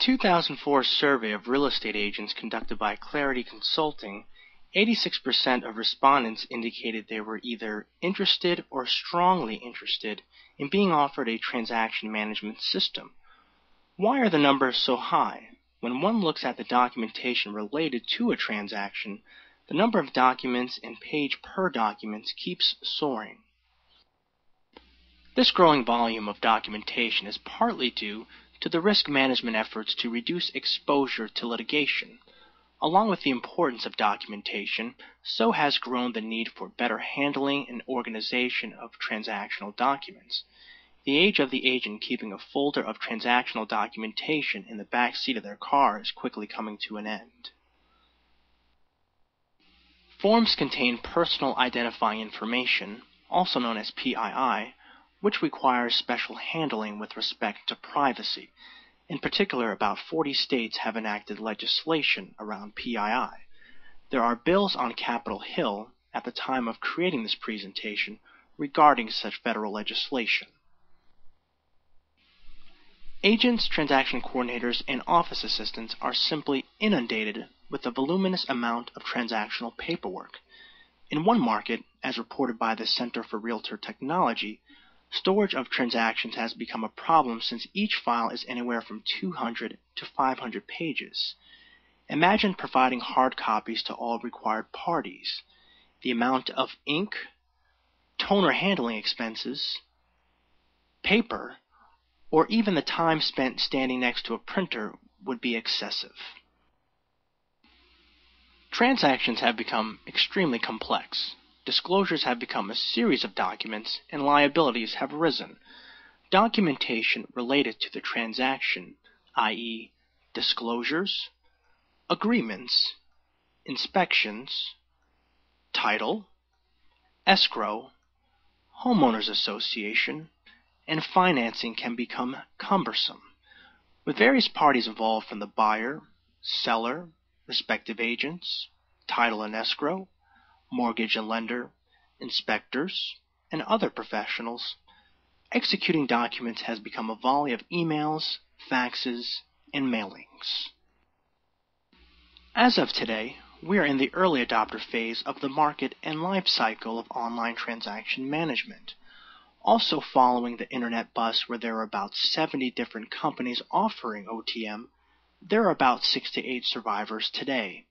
2004 survey of real estate agents conducted by Clarity Consulting, 86% of respondents indicated they were either interested or strongly interested in being offered a transaction management system. Why are the numbers so high? When one looks at the documentation related to a transaction, the number of documents and page per document keeps soaring. This growing volume of documentation is partly due to the risk management efforts to reduce exposure to litigation. Along with the importance of documentation, so has grown the need for better handling and organization of transactional documents. The age of the agent keeping a folder of transactional documentation in the back seat of their car is quickly coming to an end. Forms contain personal identifying information, also known as PII, which requires special handling with respect to privacy. In particular, about 40 states have enacted legislation around PII. There are bills on Capitol Hill at the time of creating this presentation regarding such federal legislation. Agents, transaction coordinators, and office assistants are simply inundated with a voluminous amount of transactional paperwork. In one market, as reported by the Center for Realtor Technology, storage of transactions has become a problem since each file is anywhere from 200 to 500 pages. Imagine providing hard copies to all required parties. The amount of ink, toner handling expenses, paper, or even the time spent standing next to a printer would be excessive. Transactions have become extremely complex. Disclosures have become a series of documents, and liabilities have risen. Documentation related to the transaction, i.e., disclosures, agreements, inspections, title, escrow, homeowners association, and financing can become cumbersome, with various parties involved from the buyer, seller, respective agents, title and escrow, mortgage and lender, inspectors, and other professionals. Executing documents has become a volley of emails, faxes, and mailings. As of today, we are in the early adopter phase of the market and life cycle of online transaction management. Also following the internet bus where there are about 70 different companies offering OTM, there are about 6 to 8 survivors today.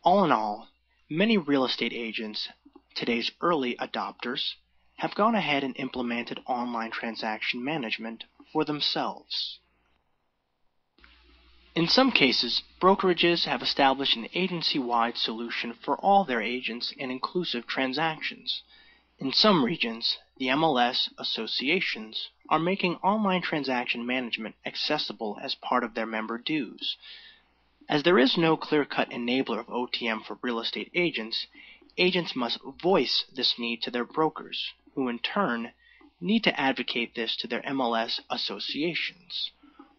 All in all, many real estate agents, today's early adopters, have gone ahead and implemented online transaction management for themselves. In some cases, brokerages have established an agency-wide solution for all their agents and inclusive transactions. In some regions, the MLS associations are making online transaction management accessible as part of their member dues. As there is no clear-cut enabler of OTM for real estate agents, agents must voice this need to their brokers, who in turn need to advocate this to their MLS associations.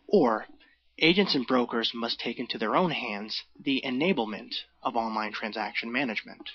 Or, agents and brokers must take into their own hands the enablement of online transaction management.